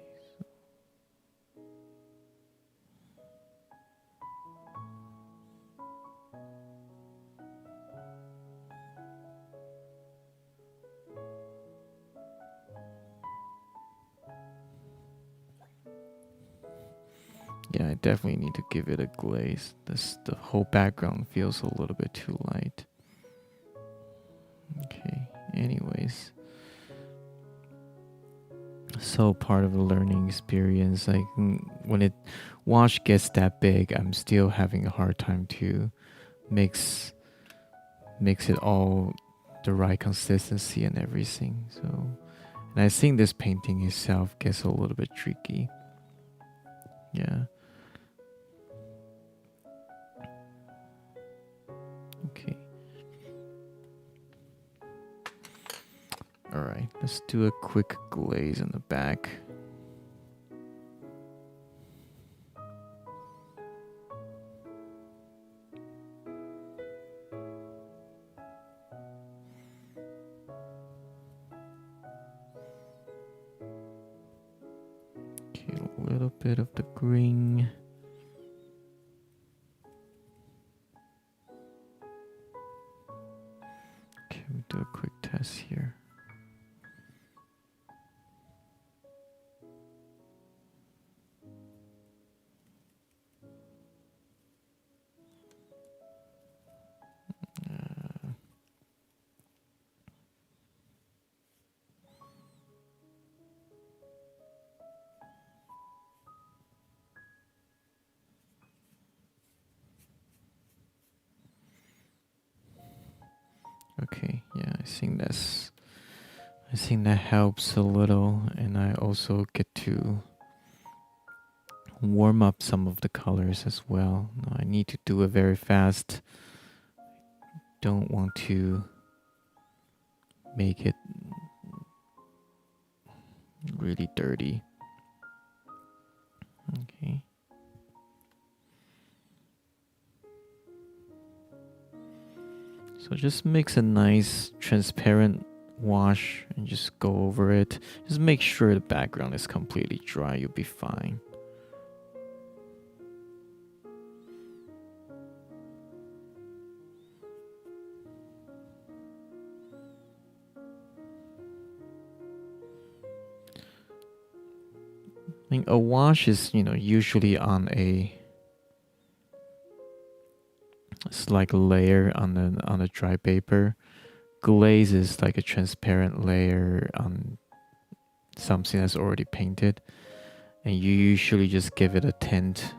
Speaker 1: Yeah, I definitely need to give it a glaze. The whole background feels a little bit too light. Okay, anyways. So part of the learning experience, like when it wash gets that big, I'm still having a hard time to mix it all the right consistency and everything. So, and I think this painting itself gets a little bit tricky. Yeah. Okay. All right, let's do a quick glaze on the back. Okay, a little bit of the green. Okay, we'll do a quick test here. Okay, yeah, I think that helps a little, and I also get to warm up some of the colors as well. Now, I need to do it very fast. Don't want to make it really dirty. Okay. So just mix a nice transparent wash and just go over it. Just make sure the background is completely dry. You'll be fine. I mean, a wash is, usually on it's like a layer on the dry paper. Glaze is like a transparent layer on something that's already painted, and you usually just give it a tint.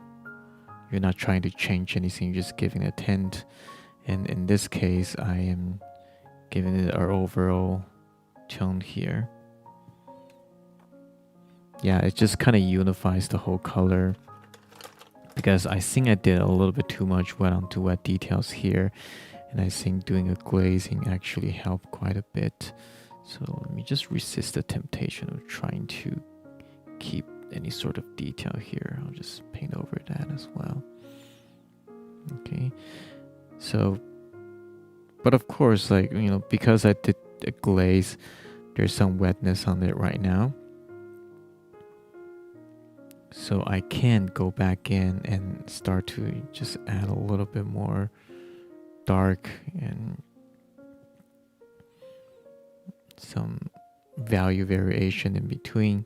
Speaker 1: You're not trying to change anything, you're just giving a tint. And in this case, I am giving it our overall tone here. Yeah, it just kind of unifies the whole color, because I think I did a little bit too much wet on to wet details here, and I think doing a glazing actually helped quite a bit. So let me just resist the temptation of trying to keep any sort of detail here. I'll just paint over that as well. Okay, so, but of course, like, because I did a glaze, there's some wetness on it right now. So I can go back in and start to just add a little bit more dark and some value variation in between.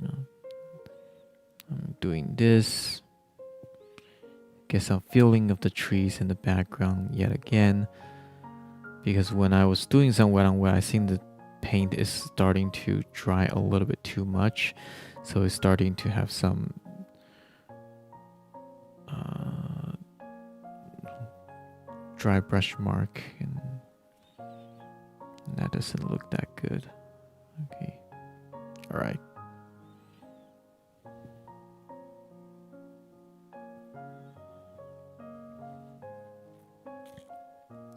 Speaker 1: I'm doing this. Get some feeling of the trees in the background yet again. Because when I was doing some wet on wet, I think the paint is starting to dry a little bit too much. So it's starting to have some dry brush mark, and that doesn't look that good. Okay. All right.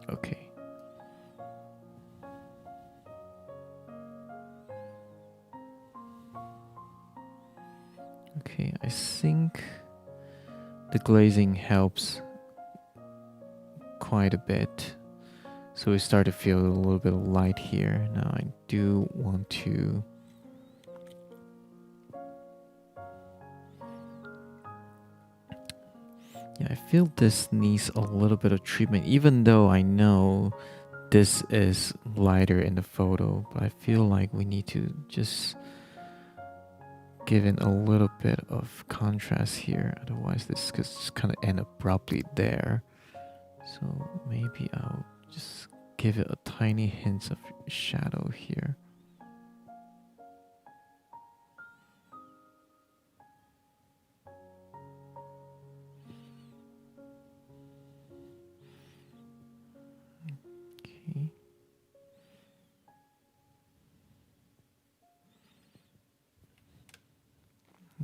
Speaker 1: Okay. Okay, I think the glazing helps quite a bit. So we start to feel a little bit of light here. Now I do want to I feel this needs a little bit of treatment, even though I know this is lighter in the photo, but I feel like we need to just give it a little bit of contrast here. Otherwise this could just kind of end abruptly there. So maybe I'll just give it a tiny hint of shadow here. Okay.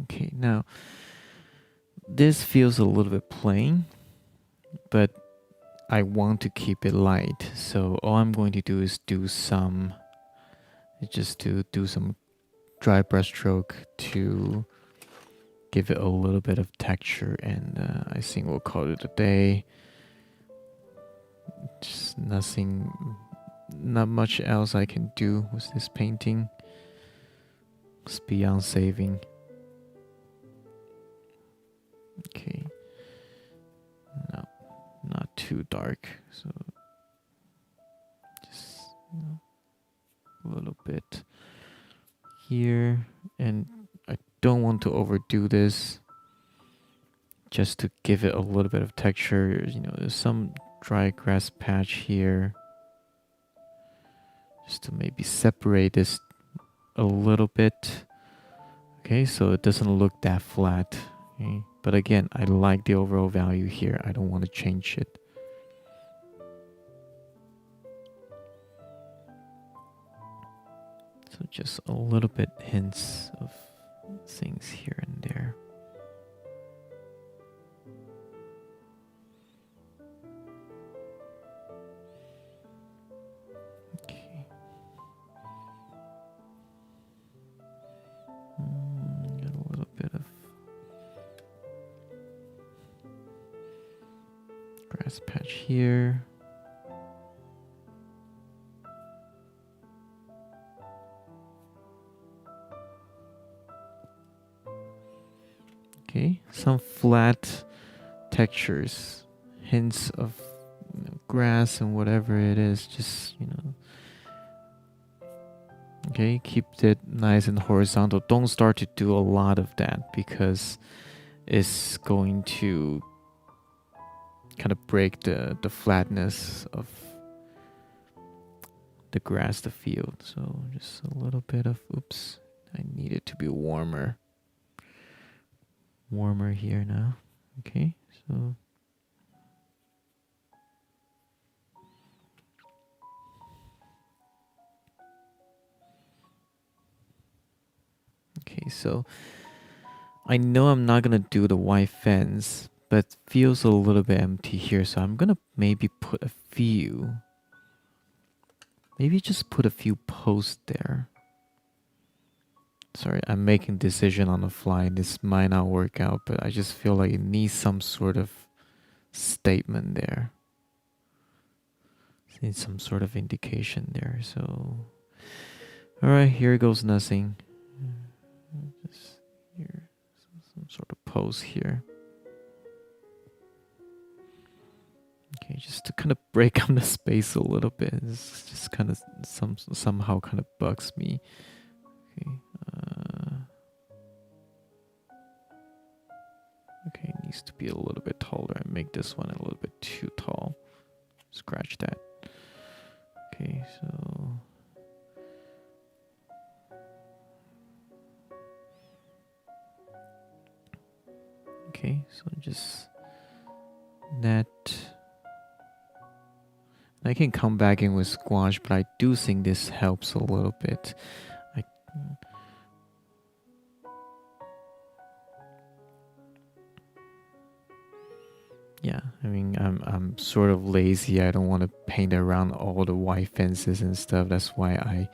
Speaker 1: Okay, now this feels a little bit plain, but I want to keep it light. So all I'm going to do is do some dry brush stroke to give it a little bit of texture, and I think we'll call it a day. Just not much else I can do with this painting. It's beyond saving. Okay. No, not too dark. So just a little bit here, and I don't want to overdo this. Just to give it a little bit of texture. There's some dry grass patch here. Just to maybe separate this a little bit. Okay, so it doesn't look that flat. Okay? But again, I like the overall value here. I don't want to change it. So just a little bit hints of things here and there. Okay. Got a little bit of grass patch here. Okay, some flat textures, hints of grass and whatever it is, just okay, keep it nice and horizontal. Don't start to do a lot of that because it's going to kind of break the flatness of the grass, the field. So just a little bit of, oops, I need it to be warmer here now. Okay, so okay, so I know I'm not gonna do the white fence, but feels a little bit empty here, so I'm gonna maybe put a few, maybe just put a few posts there. Sorry, I'm making decision on the fly. This might not work out, but I just feel like it needs some sort of statement there. It needs some sort of indication there. So, all right, here goes nothing. Just here, some sort of pose here. Okay, just to kind of break up the space a little bit. It's just kind of somehow kind of bugs me. Okay. Okay, it needs to be a little bit taller. I make this one a little bit too tall. Scratch that. Okay, so okay, so just that. I can come back in with squash, but I do think this helps a little bit. Yeah, I mean, I'm sort of lazy. I don't want to paint around all the white fences and stuff. That's why I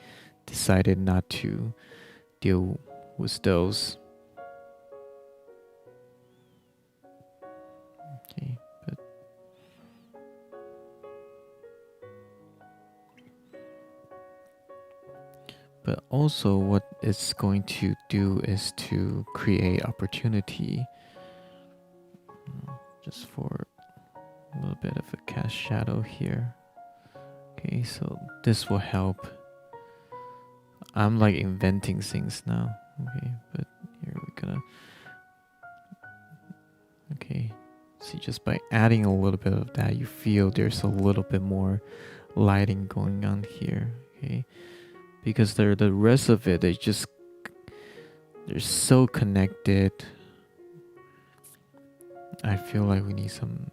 Speaker 1: decided not to deal with those. Okay, but also what it's going to do is to create opportunity, just for a little bit of a cast shadow here. Okay, so this will help. I'm like inventing things now. Okay, but here we're gonna. Okay, see, just by adding a little bit of that, you feel there's a little bit more lighting going on here. Okay, because the rest of it, they're so connected. I feel like we need some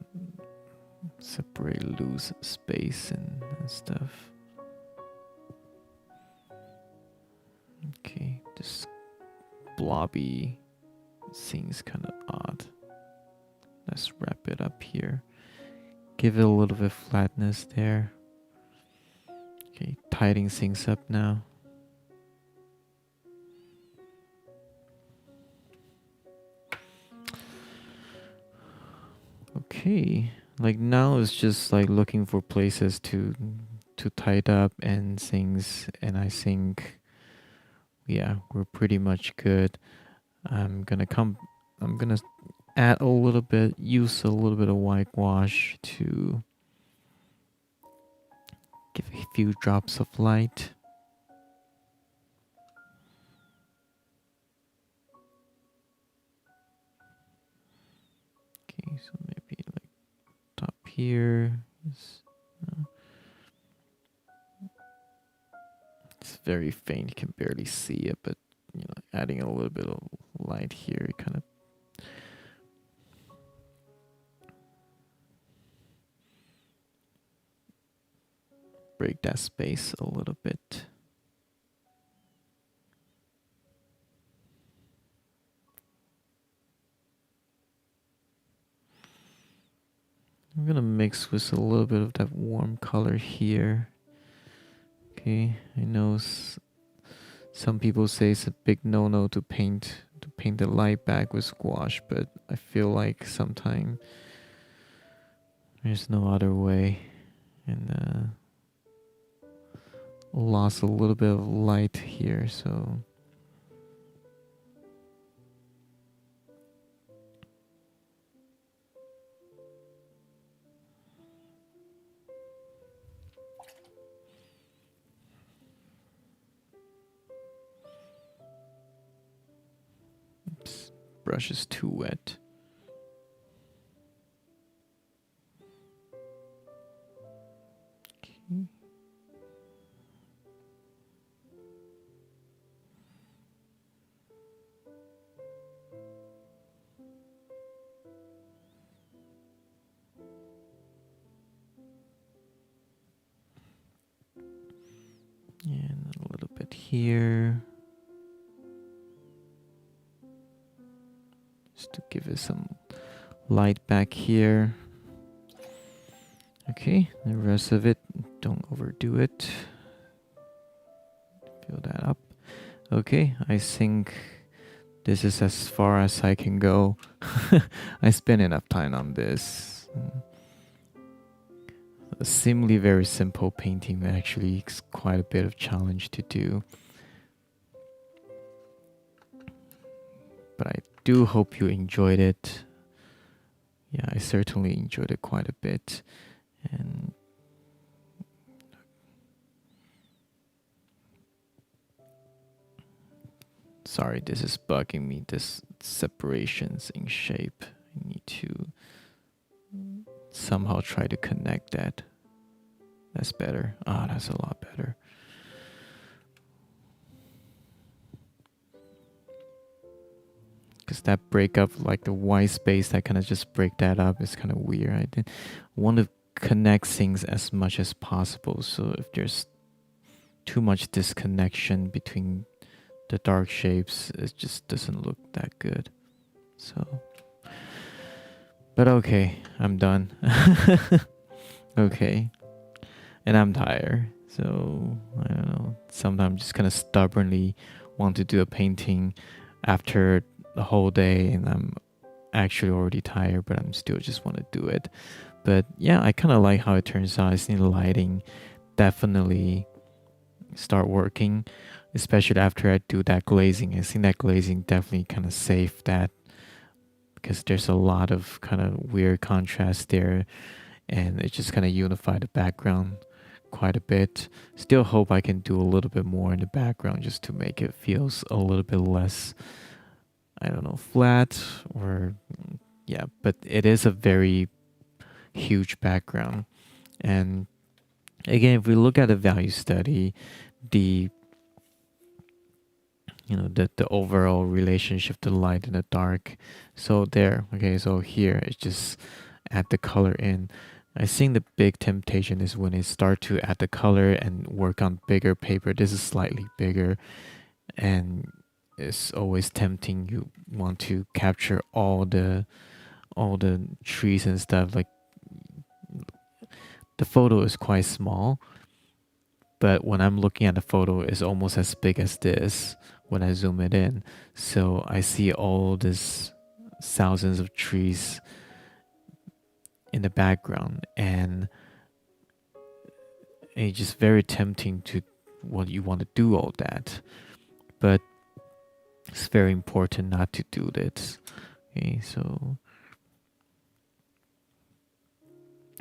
Speaker 1: separate loose space and stuff. Okay, this blobby seems kind of odd. Let's wrap it up here. Give it a little bit of flatness there. Okay, tidying things up now. Okay, like now it's just like looking for places to tidy up and things, and I think, yeah, we're pretty much good. I'm gonna add a little bit, use a little bit of whitewash to give a few drops of light. Okay, so maybe like top here. It's very faint, you can barely see it, but adding a little bit of light here, it kind of break that space a little bit. I'm gonna mix with a little bit of that warm color here. Okay, I know some people say it's a big no-no to paint the light back with gouache, but I feel like sometimes there's no other way, and lost a little bit of light here, so oops, brush is too wet. Okay. And a little bit here, just to give it some light back here. Okay, the rest of it, don't overdo it. Fill that up. Okay, I think this is as far as I can go. I spent enough time on this. A seemingly very simple painting, but actually it's quite a bit of challenge to do. But I do hope you enjoyed it. Yeah, I certainly enjoyed it quite a bit. And sorry, this is bugging me, this separations in shape. I need to somehow try to connect that. That's better. Ah, that's a lot better. Because that break up, like the white space, that kind of just break that up is kind of weird. I didn't want to connect things as much as possible. So if there's too much disconnection between the dark shapes, it just doesn't look that good. So, but okay, I'm done. Okay. And I'm tired, so I don't know. Sometimes just kind of stubbornly want to do a painting after the whole day, and actually already tired, but I'm still just want to do it. But yeah, I kind of like how it turns out. I think the lighting definitely start working, especially after I do that glazing. I think that glazing definitely kind of saved that, because there's a lot of kind of weird contrast there, and it just kind of unified the background quite a bit. Still hope I can do a little bit more in the background just to make it feels a little bit less, I don't know, flat or yeah, but it is a very huge background. And again, if we look at the value study, the the overall relationship to light and the dark. So there, okay, so here it's just add the color in. I think the big temptation is when it start to add the color and work on bigger paper. This is slightly bigger, and it's always tempting. You want to capture all the trees and stuff. Like the photo is quite small, but when I'm looking at the photo, it's almost as big as this when I zoom it in. So I see all this thousands of trees in the background, and it's just very tempting to what you want to do all that, but it's very important not to do this. Okay, so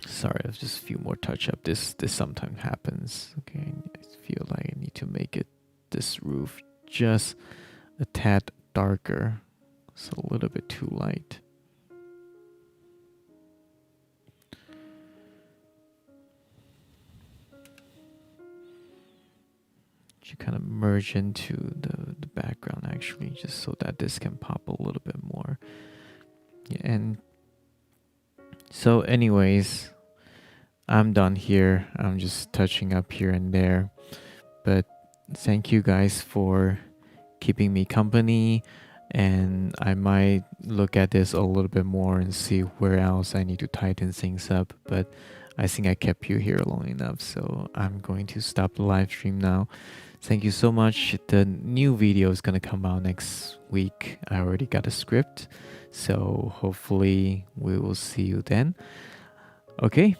Speaker 1: sorry, just a few more touch up. This sometimes happens. Okay, I feel like I need to make it this roof just a tad darker. It's a little bit too light. You kind of merge into the background actually, just so that this can pop a little bit more. Yeah, and so anyways, I'm done here. I'm just touching up here and there, but thank you guys for keeping me company, and I might look at this a little bit more and see where else I need to tighten things up, but I think I kept you here long enough, so I'm going to stop the live stream now. Thank you so much. The new video is going to come out next week. I already got a script, so hopefully we will see you then. Okay.